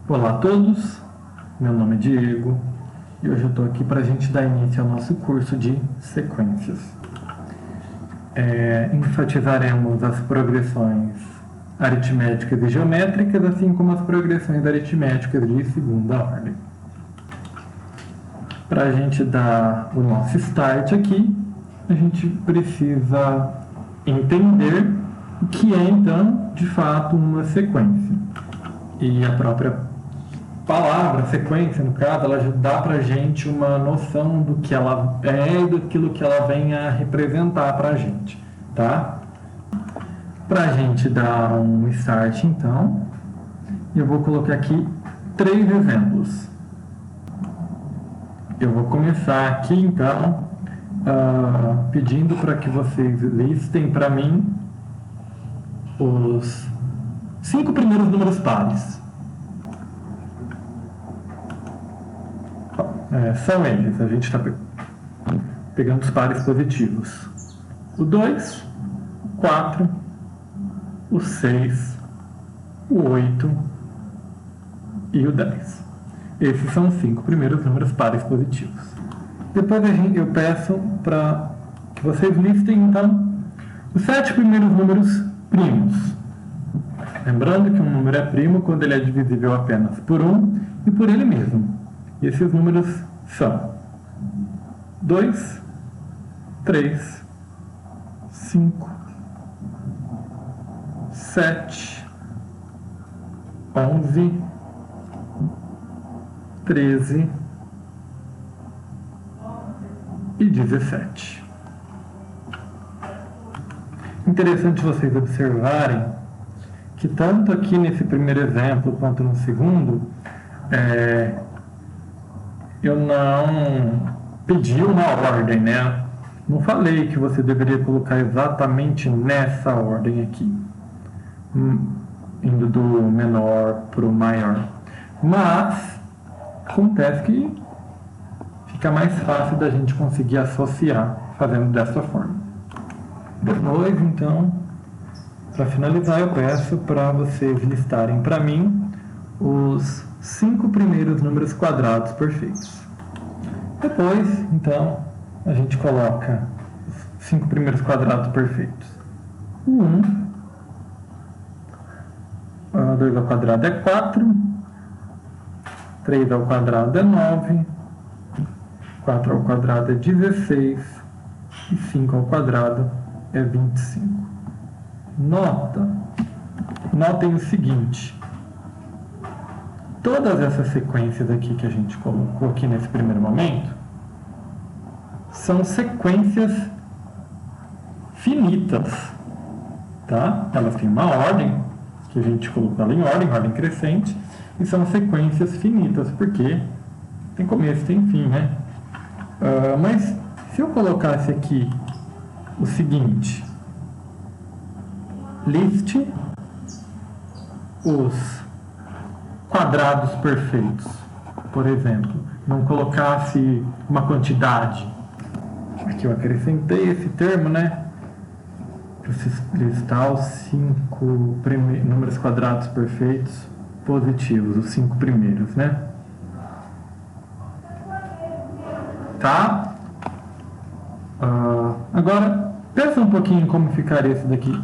Olá a todos, meu nome é Diego e hoje eu estou aqui para a gente dar início ao nosso curso de sequências. Enfatizaremos as progressões aritméticas e geométricas, assim como as progressões aritméticas de segunda ordem. Para a gente dar o nosso start aqui, a gente precisa entender o que é, então, de fato, uma sequência. E a própria palavra, sequência, no caso, ela já dá para a gente uma noção do que ela é e daquilo que ela vem a representar para a gente, tá? Para a gente dar um start, então, eu vou colocar aqui 3 exemplos. Eu vou começar aqui, então, pedindo para que vocês listem para mim os 5 primeiros números pares. São eles, a gente está pegando os pares positivos. O 2, o 4, o 6, o 8 e o 10. Esses são os 5 primeiros números pares positivos. Depois eu peço para que vocês listem, então, os 7 primeiros números primos. Lembrando que um número é primo quando ele é divisível apenas por 1 e por ele mesmo. E esses números são 2, 3, 5, 7, 11, 13 e 17. Interessante vocês observarem que tanto aqui nesse primeiro exemplo quanto no segundo, eu não pedi uma ordem, né? Não falei que você deveria colocar exatamente nessa ordem aqui, indo do menor para o maior. Mas acontece que fica mais fácil da gente conseguir associar fazendo dessa forma. Depois, então, para finalizar, eu peço para vocês listarem para mim os 5 primeiros números quadrados perfeitos. Depois, então, a gente coloca os 5 primeiros quadrados perfeitos. O 1, 2 ao quadrado é 4, 3 ao quadrado é 9, 4 ao quadrado é 16 e 5 ao quadrado é 25. Notem o seguinte: todas essas sequências aqui que a gente colocou aqui nesse primeiro momento são sequências finitas, tá? Elas têm uma ordem, que a gente colocou ela em ordem crescente, e são sequências finitas, porque tem começo, tem fim, né? Mas se eu colocasse aqui o seguinte: liste os quadrados perfeitos, por exemplo, não colocasse uma quantidade. Aqui eu acrescentei esse termo, né? Para listar os 5 números quadrados perfeitos positivos, os 5 primeiros, né? Tá? Agora, pensa um pouquinho em como ficaria esse daqui.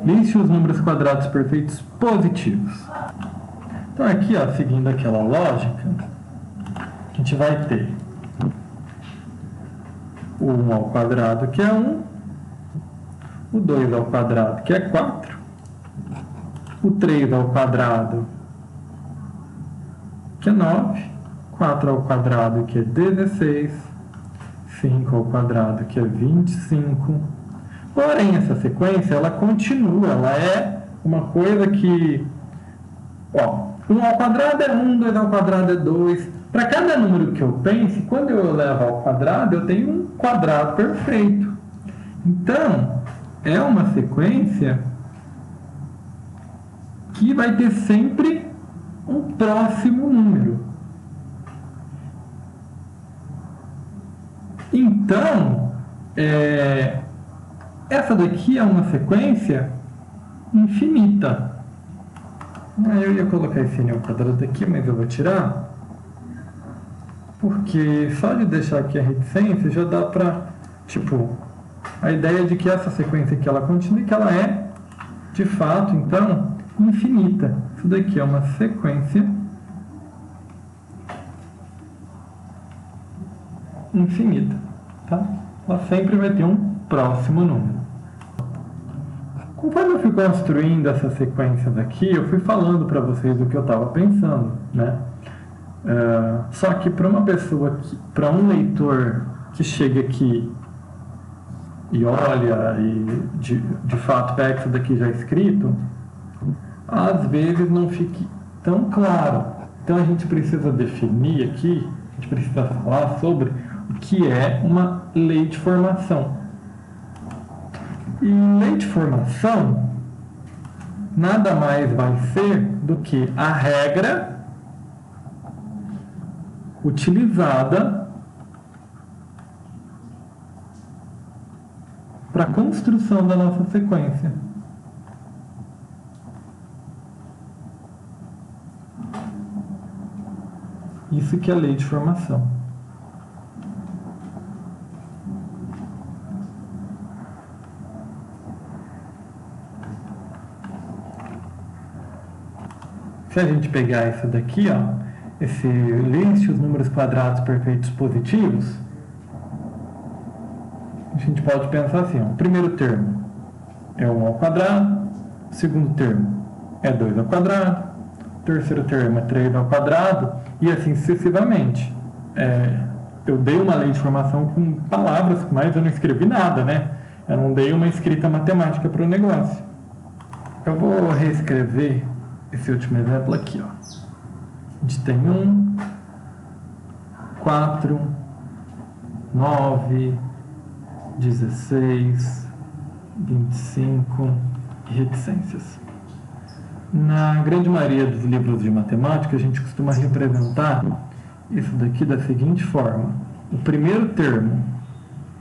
Liste os números quadrados perfeitos positivos. Então aqui, ó, seguindo aquela lógica, a gente vai ter o 1 ao quadrado, que é 1, o 2 ao quadrado, que é 4, o 3 ao quadrado, que é 9, 4 ao quadrado, que é 16, 5 ao quadrado, que é 25. Porém, essa sequência, ela continua, ela é uma coisa que, 1 ao quadrado é 1, 2 ao quadrado é 2. Para cada número que eu pense, quando eu levo ao quadrado, eu tenho um quadrado perfeito. Então, é uma sequência que vai ter sempre um próximo número. Então, essa daqui é uma sequência infinita. Eu ia colocar esse n ao quadrado aqui, mas eu vou tirar, porque só de deixar aqui a reticência já dá para, tipo, a ideia de que essa sequência aqui ela continua e que ela é, de fato, então, infinita. Isso daqui é uma sequência infinita, tá? Ela sempre vai ter um próximo número. Conforme eu fui construindo essa sequência daqui, eu fui falando para vocês o que eu estava pensando, né? Só que para uma pessoa, para um leitor que chega aqui e olha e de fato pega isso daqui já escrito, às vezes não fique tão claro. Então a gente precisa definir aqui, a gente precisa falar sobre o que é uma lei de formação. E lei de formação nada mais vai ser do que a regra utilizada para a construção da nossa sequência. Isso que é a lei de formação. Se a gente pegar isso daqui, ó, esse liste os números quadrados perfeitos positivos, a gente pode pensar assim, ó, o primeiro termo é 1 ao quadrado, o segundo termo é 2 ao quadrado, o terceiro termo é 3 ao quadrado, e assim sucessivamente. Eu dei uma lei de formação com palavras, mas eu não escrevi nada, né? Eu não dei uma escrita matemática para o negócio. Eu vou reescrever esse último exemplo aqui, ó. A gente tem 1, 4, 9, 16, 25 e reticências. Na grande maioria dos livros de matemática, a gente costuma representar isso daqui da seguinte forma. O primeiro termo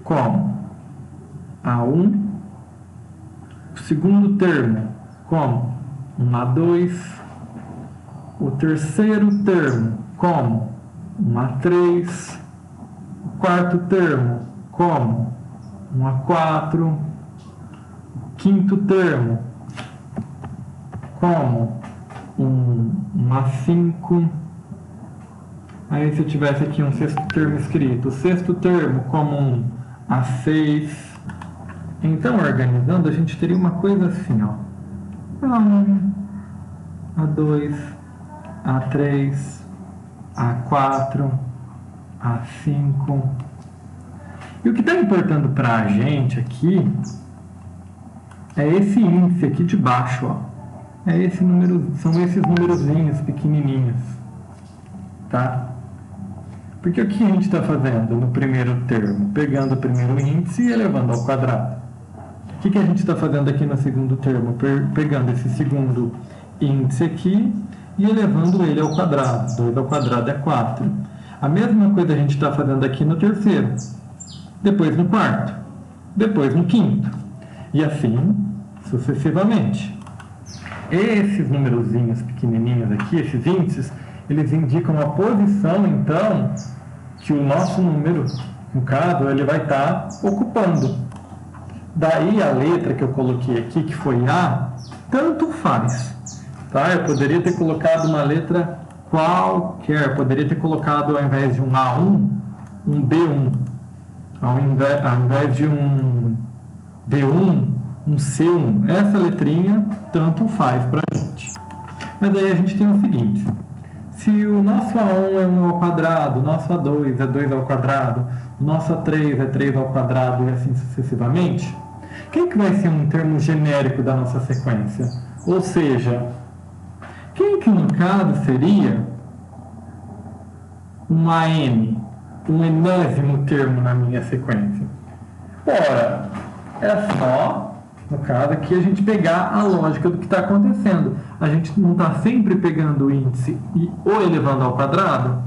como A1, o segundo termo como 1A2, o terceiro termo como 1A3, o quarto termo como 1A4, o quinto termo como 1A5. Aí se eu tivesse aqui um sexto termo escrito, o sexto termo como 1A6. Então, organizando, a gente teria uma coisa assim, ó. A1, A2, A3, A4, A5. E o que está importando para a gente aqui é esse índice aqui de baixo, ó. São esses numerozinhos pequenininhos, tá? Porque o que a gente está fazendo no primeiro termo? Pegando o primeiro índice e elevando ao quadrado. O que a gente está fazendo aqui no segundo termo? Pegando esse segundo índice aqui e elevando ele ao quadrado. 2 ao quadrado é 4. A mesma coisa a gente está fazendo aqui no terceiro. Depois no quarto. Depois no quinto. E assim sucessivamente. Esses numerozinhos pequenininhos aqui, esses índices, eles indicam a posição, então, que o nosso número, no caso, ele vai estar ocupando. Daí a letra que eu coloquei aqui, que foi A, tanto faz. Tá? Eu poderia ter colocado uma letra qualquer, poderia ter colocado, ao invés de um A1, um B1. Ao invés de um B1, um C1. Essa letrinha tanto faz para a gente. Mas aí a gente tem o seguinte: se o nosso A1 é 1 ao quadrado, o nosso A2 é 2 ao quadrado, o nosso A3 é 3 ao quadrado e assim sucessivamente, quem que vai ser um termo genérico da nossa sequência? Ou seja, quem que no caso seria um AN, um enésimo termo na minha sequência? Ora, é só, no caso aqui, a gente pegar a lógica do que está acontecendo. A gente não está sempre pegando o índice e o elevando ao quadrado?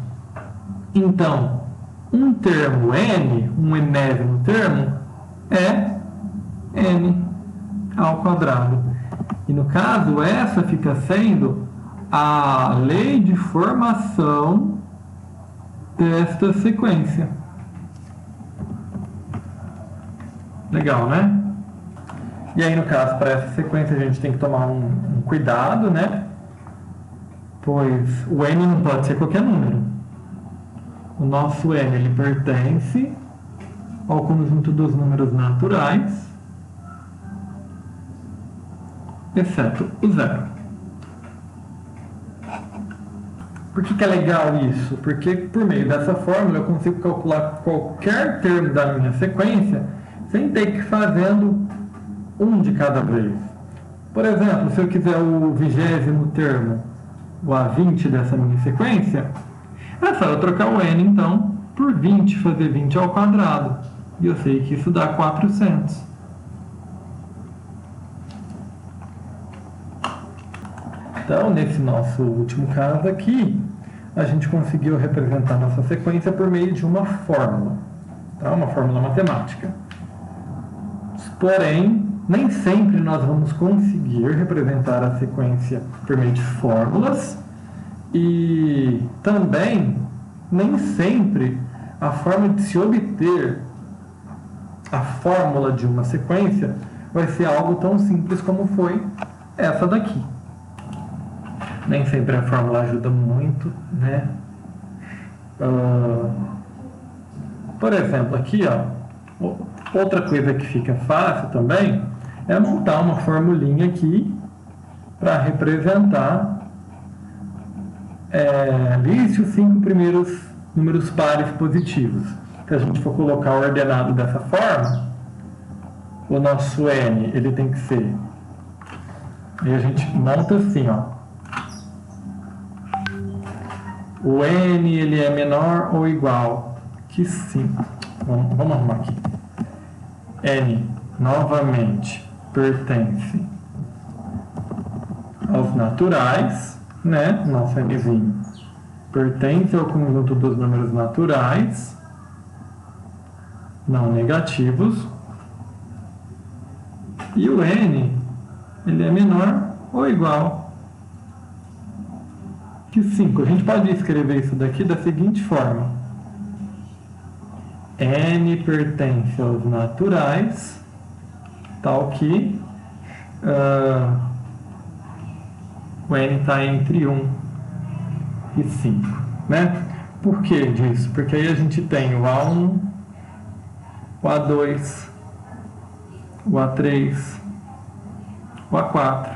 Então, um termo n, um enésimo termo, é n ao quadrado. E no caso, essa fica sendo a lei de formação desta sequência. Legal, né? E aí, no caso, para essa sequência, a gente tem que tomar um cuidado, né? Pois o n não pode ser qualquer número. O nosso n, ele pertence ao conjunto dos números naturais, exceto o zero. Por que é legal isso? Porque por meio dessa fórmula eu consigo calcular qualquer termo da minha sequência sem ter que ir fazendo um de cada vez. Por exemplo, se eu quiser o 20º termo, o A20 dessa minha sequência, é só eu trocar o n, então, por 20, fazer 20 ao quadrado. E eu sei que isso dá 400. Então, nesse nosso último caso aqui, a gente conseguiu representar nossa sequência por meio de uma fórmula, tá? Uma fórmula matemática. Porém, nem sempre nós vamos conseguir representar a sequência por meio de fórmulas e também nem sempre a forma de se obter a fórmula de uma sequência vai ser algo tão simples como foi essa daqui. Nem sempre a fórmula ajuda muito, né? Por exemplo, aqui, ó, outra coisa que fica fácil também é montar uma formulinha aqui para representar liste os 5 primeiros números pares positivos. Se a gente for colocar o ordenado dessa forma, o nosso n, ele tem que ser... E a gente monta assim, ó. O n, ele é menor ou igual que 5. Vamos arrumar aqui. N, novamente, pertence aos naturais, né? Nosso nzinho pertence ao conjunto dos números naturais não negativos. E o n, ele é menor ou igual que 5. A gente pode escrever isso daqui da seguinte forma. N pertence aos naturais, tal que o n está entre 1 e 5, né? Por que disso? Porque aí a gente tem o A1, o A2, o A3, o A4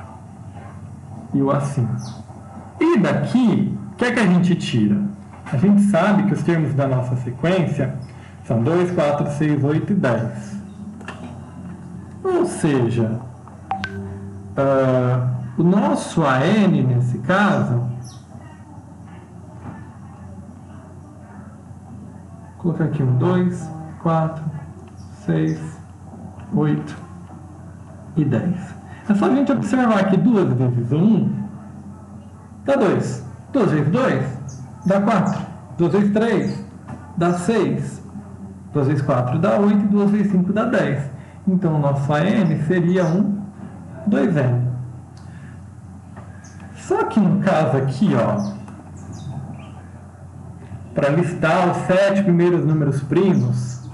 e o A5. E daqui, o que é que a gente tira? A gente sabe que os termos da nossa sequência são 2, 4, 6, 8 e 10. Ou seja, o nosso AN, nesse caso, vou colocar aqui 1, 2, 4, 6, 8 e 10. É só a gente observar que 2 vezes 1 dá 2. 2 vezes 2 dá 4. 2 vezes 3 dá 6. 2 vezes 4 dá 8 e 2 vezes 5 dá 10. Então, o nosso AN seria 2N. Só que no caso aqui, ó, para listar os 7 primeiros números primos,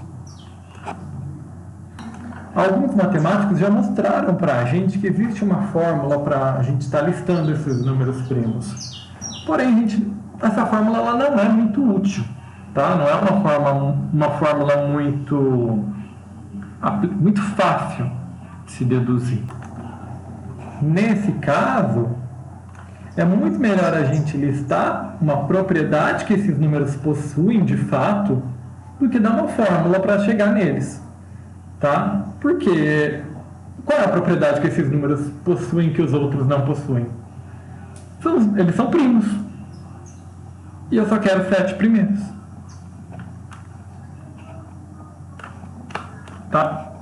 alguns matemáticos já mostraram para a gente que existe uma fórmula para a gente estar listando esses números primos. Porém, essa fórmula ela não é muito útil, tá? Não é uma fórmula muito fácil de se deduzir. Nesse caso, é muito melhor a gente listar uma propriedade que esses números possuem de fato do que dar uma fórmula para chegar neles, tá? Porque qual é a propriedade que esses números possuem que os outros não possuem? Eles são primos. E eu só quero 7 primeiros. Tá?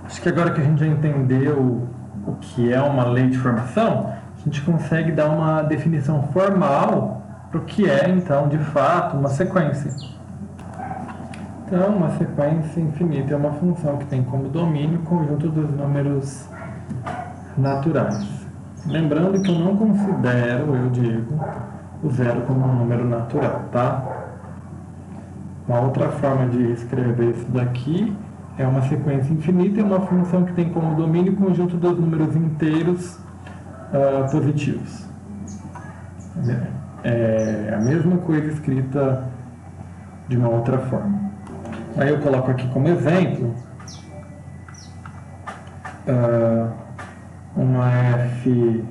Acho que agora que a gente já entendeu o que é uma lei de formação, a gente consegue dar uma definição formal para o que é, então, de fato, uma sequência. Então, uma sequência infinita é uma função que tem como domínio o conjunto dos números naturais. Lembrando que eu não considero, eu digo, o zero como um número natural, tá? Uma outra forma de escrever isso daqui é uma sequência infinita e uma função que tem como domínio o conjunto dos números inteiros positivos. É a mesma coisa escrita de uma outra forma. Aí eu coloco aqui como exemplo uma f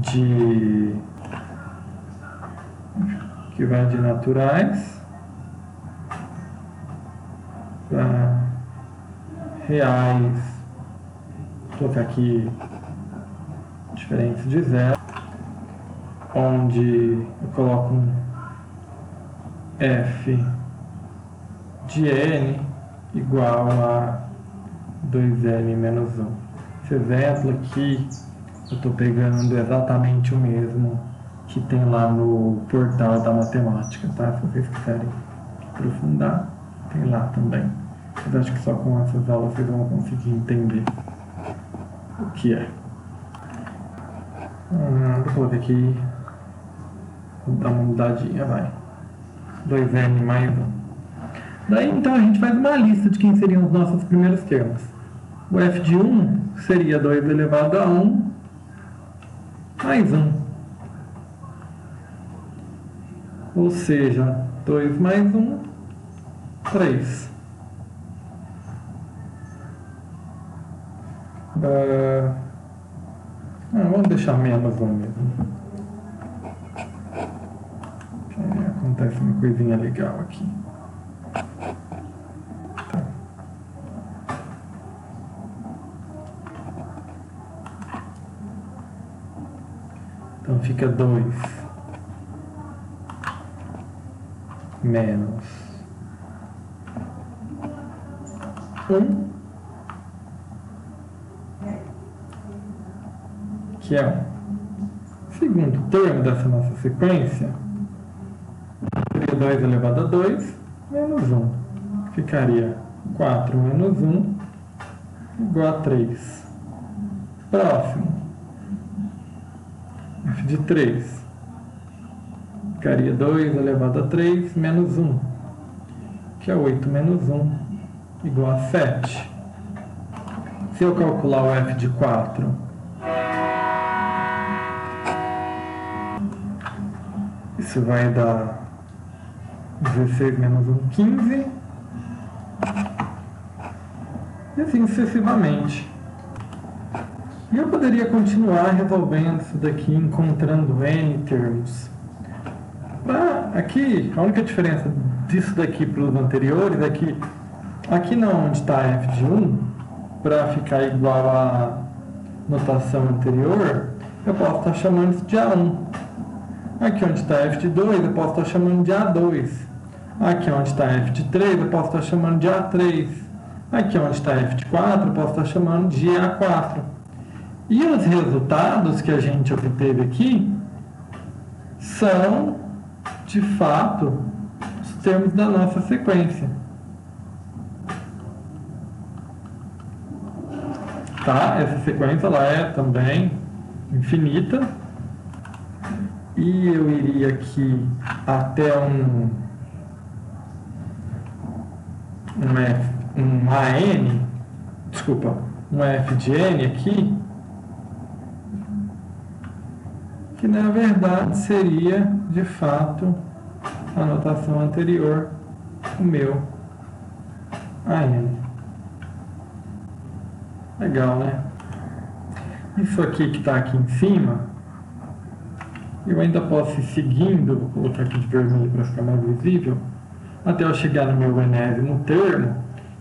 que vai de naturais para reais, vou colocar aqui diferença de zero, onde eu coloco um f de n igual a 2n menos 1. Esse exemplo aqui eu estou pegando exatamente o mesmo que tem lá no portal da matemática, tá? Se vocês quiserem aprofundar, tem lá também. Mas acho que só com essas aulas vocês vão conseguir entender o que é. Vou colocar aqui, vou dar uma mudadinha, vai. 2n mais 1. Daí então a gente faz uma lista de quem seriam os nossos primeiros termos. O f de 1 seria 2 elevado a 1 mais 1. Ou seja, 2 mais 1, 3. Vamos deixar menos 1 mesmo. Acontece uma coisinha legal aqui. Então fica 2 menos 1, que é o segundo termo dessa nossa sequência, seria 2 elevado a 2 menos 1. Ficaria 4 menos 1 igual a 3. Próximo. F de 3 ficaria 2 elevado a 3 menos 1, que é 8 menos 1 igual a 7. Se eu calcular o F de 4, isso vai dar 16 menos 1, 15, e assim sucessivamente. E eu poderia continuar resolvendo isso daqui, encontrando N termos. Aqui, a única diferença disso daqui para os anteriores é que aqui não onde está f de 1, para ficar igual à notação anterior, eu posso estar chamando isso de A1. Aqui onde está f de 2, eu posso estar chamando de A2. Aqui onde está f de 3, eu posso estar chamando de A3. Aqui onde está f de 4, eu posso estar chamando de A4. E os resultados que a gente obteve aqui são, de fato, os termos da nossa sequência. Tá? Essa sequência ela é também infinita. E eu iria aqui até um f de n aqui, que na verdade seria, de fato, a notação anterior, o meu AN. Legal, né? Isso aqui que está aqui em cima, eu ainda posso ir seguindo, vou colocar aqui de vermelho para ficar mais visível, até eu chegar no meu enésimo termo,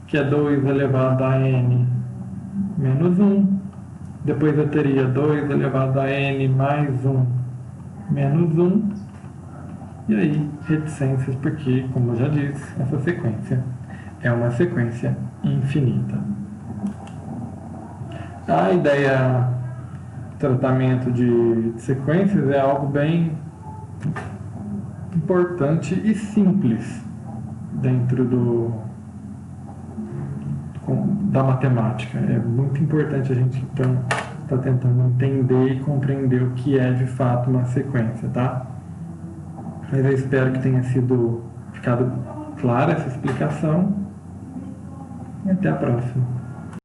que é 2 elevado a n menos 1. Depois eu teria 2 elevado a n mais 1 menos 1. E aí, reticências, porque, como eu já disse, essa sequência é uma sequência infinita. A ideia de tratamento de sequências é algo bem importante e simples dentro da matemática. É muito importante a gente, então, está tentando entender e compreender o que é de fato uma sequência, tá? Mas eu espero que tenha ficado clara essa explicação. E até a próxima.